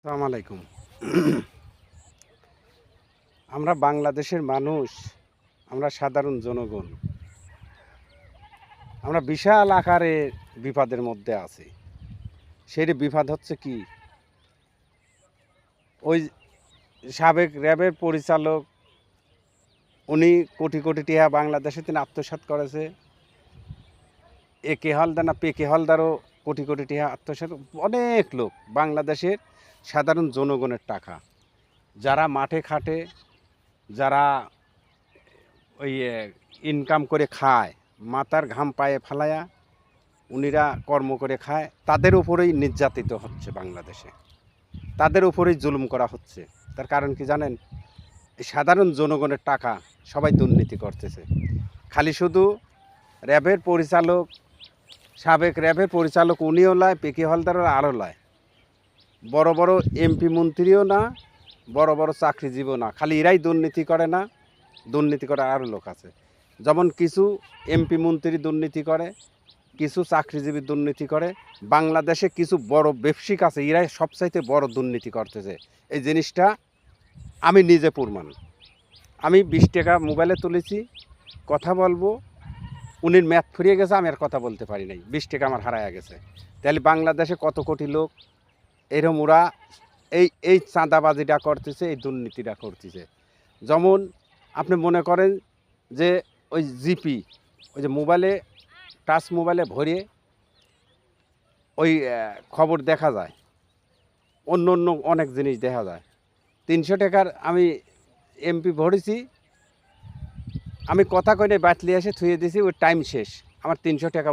আসসালামু আলাইকুম। আমরা বাংলাদেশের মানুষ, আমরা সাধারণ জনগণ। আমরা বিশাল আকারে বিপদের মধ্যে আছি। সেই বিপদ হচ্ছে কি? ওই সাবেক র্যাবের পরিচালক উনি কোটি কোটি টাকা বাংলাদেশে তিনি আত্মসাৎ করেছে। একে হালদার না পেকে হালদারও কোটি কোটি টাকা আত্মসাৎ। অনেক লোক বাংলাদেশের সাধারণ জনগণের টাকা, যারা মাঠে খাটে, যারা ওই ইনকাম করে খায়, মাথার ঘাম পায়ে ফেলায়া উনিরা কর্ম করে খায়, তাদের উপরেই নির্যাতিত হচ্ছে বাংলাদেশে, তাদের উপরেই জুলুম করা হচ্ছে। তার কারণ কি জানেন? এই সাধারণ জনগণের টাকা সবাই দুর্নীতি করতেছে। খালি শুধু র্যাবের পরিচালক, সাবেক র্যাবের পরিচালক উনিও লয়, পেকে হলদারও আরও লয়, বড় বড় এমপি মন্ত্রীও না, বড় বড় চাকরিজীবীও না। খালি এরাই দুর্নীতি করে না, দুর্নীতি করার আরও লোক আছে। যেমন কিছু এমপি মন্ত্রী দুর্নীতি করে, কিছু চাকরিজীবী দুর্নীতি করে, বাংলাদেশে কিছু বড় ব্যবসায়িক আছে, এরাই সবচাইতে বড় দুর্নীতি করতেছে। এই জিনিসটা আমি নিজে প্রমাণ। আমি 20 টাকা মোবাইলে তুলেছি, কথা বলবো, উনির ম্যাথ ফুরিয়ে গেছে, আমি আর কথা বলতে পারি নাই, 20 টাকা আমার হারায়া গেছে। তাহলে বাংলাদেশে কত কোটি লোক এরম ওরা এই এই চাঁদাবাজিটা করতেছে, এই দুর্নীতিটা করতেছে। যেমন আপনি মনে করেন যে ওই জিপি, ওই যে মোবাইলে, টাচ মোবাইলে ভরে ওই খবর দেখা যায়, অন্য অন্য অনেক জিনিস দেখা যায়। 300 টাকার আমি এমপি ভরেছি, আমি কথা কইনে বাটলি এসে থুয়ে দিয়েছি, ওই টাইম শেষ, আমার 300 টাকা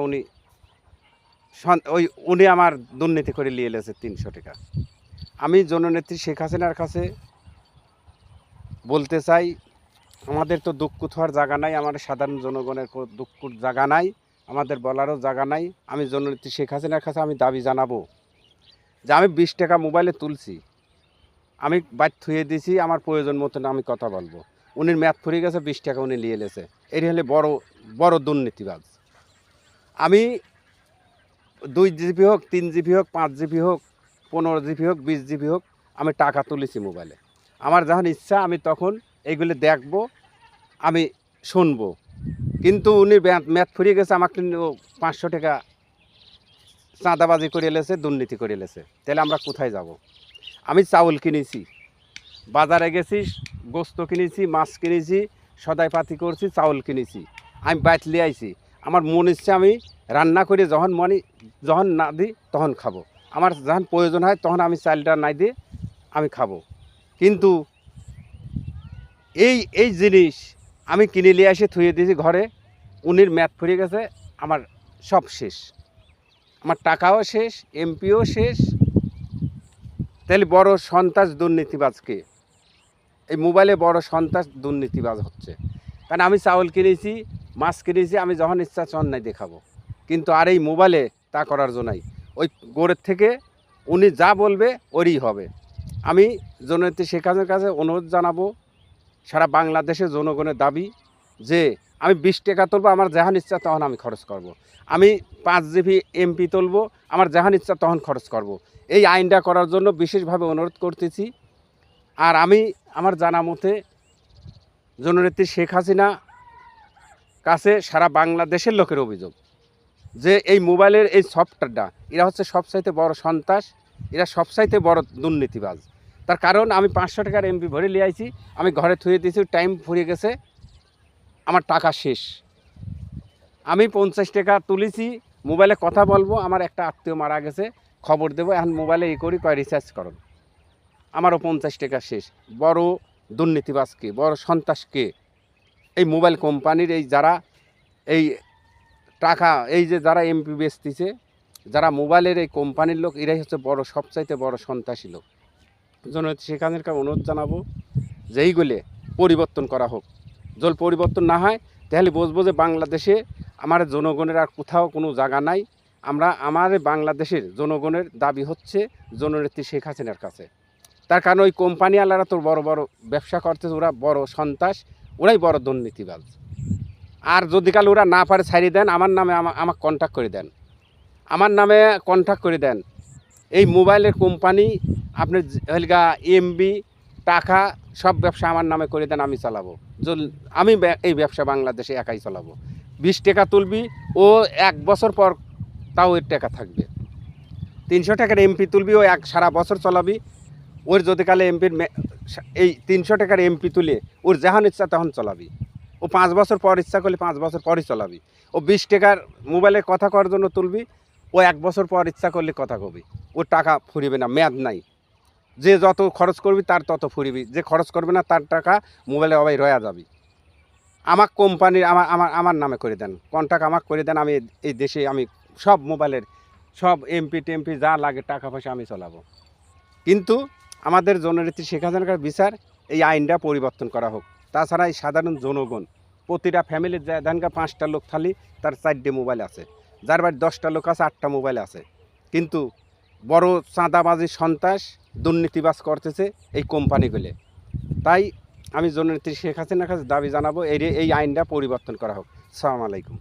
উনি আমার দুর্নীতি করে নিয়ে এলেছে 300 টাকা। আমি জননেত্রী শেখ হাসিনার কাছে বলতে চাই, আমাদের তো দুঃখ হওয়ার জায়গা নাই, আমাদের সাধারণ জনগণের দুঃখর জায়গা নাই, আমাদের বলারও জায়গা নাই। আমি জননেত্রী শেখ হাসিনার কাছে আমি দাবি জানাবো যে আমি 20 টাকা মোবাইলে তুলছি, আমি বাইর থুয়ে দিয়েছি, আমার প্রয়োজন মতন আমি কথা বলবো। উনির ম্যাথ ফুরিয়ে গেছে, 20 টাকা উনি নিয়ে এলেছে। এটি হলে বড় বড় দুর্নীতিবাজ। আমি 2 জিবি হোক, 3 জিবি হোক, 5 জিবি হোক, 15 জিবি হোক, 20 জিবি হোক, আমি টাকা তুলেছি মোবাইলে। আমার যখন ইচ্ছা আমি তখন এইগুলো দেখবো, আমি শুনবো। কিন্তু উনি ম্যাথ ফুরিয়ে গেছে, আমাকে 500 টাকা চাঁদাবাজি করে এলেছে, দুর্নীতি করে এলেছে। তাহলে আমরা কোথায় যাব? আমি চাউল কিনেছি, বাজারে গেছি, গোস্ত কিনেছি, মাছ কিনেছি, সদাইপাতি করছি, চাউল কিনেছি, আমি বাইট লিয়ে আইছি। আমার মন ইচ্ছে আমি রান্না করে যখন না দিই তখন খাবো, আমার যখন প্রয়োজন হয় তখন আমি চালটা নাই দিয়ে আমি খাবো। কিন্তু এই এই জিনিস আমি কিনে নিয়ে এসে থুয়ে দিয়েছি ঘরে, উনির ম্যাথ ফুরিয়ে গেছে, আমার সব শেষ, আমার টাকাও শেষ, এমপিও শেষ। তাহলে বড় সন্ত্রাস দুর্নীতিবাজকে, এই মোবাইলে বড় সন্ত্রাস দুর্নীতিবাজ হচ্ছে। কারণ আমি চাউল কিনেছি, মাছ কিনেছি, আমি যখন ইচ্ছা চন নাই দেখাবো। কিন্তু আর এই মোবাইলে তা করার জন্যই ওই গোড়ের থেকে উনি যা বলবে ওরই হবে। আমি জননেত্রী শেখ হাসিনার কাছে অনুরোধ জানাবো, সারা বাংলাদেশের জনগণের দাবি যে আমি 20 টাকা তুলবো, আমার যখন ইচ্ছা তখন আমি খরচ করব। আমি 5 জিবি এমপি তুলবো, আমার যখন ইচ্ছা তখন খরচ করব। এই আইনটা করার জন্য বিশেষভাবে অনুরোধ করতেছি। আর আমি আমার জানা মতে জননেত্রী শেখ হাসিনা কাছে সারা বাংলাদেশের লোকের অভিযোগ যে এই মোবাইলের এই সফটওয়্যারটা, এরা হচ্ছে সবচাইতে বড় সন্ত্রাস, এরা সবচাইতে বড় দুর্নীতিবাজ। তার কারণ আমি 500 টাকার এমপি ভরে নিয়ে আইছি, আমি ঘরে থুয়ে দিয়েছি, টাইম ফুরিয়ে গেছে, আমার টাকা শেষ। আমি 50 টাকা তুলেছি, মোবাইলে কথা বলবো, আমার একটা আত্মীয় মারা গেছে, খবর দেবো, এখন মোবাইলে এই করি, কয় রিচার্জ করুন, আমারও 50 টাকা শেষ। বড় দুর্নীতিবাজকে, বড় সন্ত্রাসকে এই মোবাইল কোম্পানির, এই যারা এই টাকা, এই যে যারা এমপি বেচতেছে, যারা মোবাইলের এই কোম্পানির লোক, এরাই হচ্ছে বড় সবচাইতে বড় সন্ত্রাসী লোক। জননেত্রী শেখ হাসিনাকে অনুরোধ জানাবো যে এইগুলো পরিবর্তন করা হোক। যদি পরিবর্তন না হয় তাহলে বুঝবো যে বাংলাদেশে আমার জনগণের আর কোথাও কোনো জায়গা নাই। আমার বাংলাদেশের জনগণের দাবি হচ্ছে জননেত্রী শেখ হাসিনার কাছে। তার কারণ ওই কোম্পানিওয়ালারা তো বড় বড় ব্যবসা করতেছে, ওরা বড় সন্ত্রাস, ওরাই বড় দুর্নীতিবাজ। আর যদি কাল ওরা না পারে ছাড়িয়ে দেন, আমার নামে আমাকে কন্ট্যাক্ট করে দেন, আমার নামে কন্ট্যাক্ট করে দেন, এই মোবাইলের কোম্পানি আপনার হলগা এমবি টাকা সব ব্যবসা আমার নামে করে দেন, আমি চালাবো। আমি এই ব্যবসা বাংলাদেশে একাই চালাবো। 20 টাকা তুলবি, ও 1 বছর পর তাও এর টাকা থাকবে। 300 টাকার এমপি তুলবি, ও সারা বছর চালাবি। ওর যদি কালে এমপির এই 300 টাকার এমপি তুলে ওর যখন ইচ্ছা তখন চালাবি। ও 5 বছর পর ইচ্ছা করলে 5 বছর পরই চালাবি। ও 20 টাকার মোবাইলে কথা করার জন্য তুলবি, ও 1 বছর পর ইচ্ছা করলে কথা কবি। ওর টাকা ফুরিবে না, মেয়াদ নাই। যে যত খরচ করবি তার তত ফুরিবি, যে খরচ করবে না তার টাকা মোবাইলে অবাই রয়া যাবি। আমার কোম্পানির আমার আমার আমার নামে করে দেন, কন্ট্যাক্ট আমাকে করে দেন। আমি এই দেশে আমি সব মোবাইলের সব এমপি টেমপি যা লাগে টাকা পয়সা আমি চালাবো। কিন্তু আমাদের জননেত্রী শেখ হাসিনার বিচার, এই আইনটা পরিবর্তন করা হোক। তাছাড়া এই সাধারণ জনগণ প্রতিটা ফ্যামিলির যায় ধানকা 5টা লোক থালি তার 4টে মোবাইল আছে, যার বাড়ি 10টা লোক আছে 8টা মোবাইল আছে। কিন্তু বড় চাঁদাবাজি সন্ত্রাস দুর্নীতিবাজ করতেছে এই কোম্পানিগুলো। তাই আমি জননেত্রী শেখ হাসিনার কাছে দাবি জানাবো এই আইনটা পরিবর্তন করা হোক। আসসালামু আলাইকুম।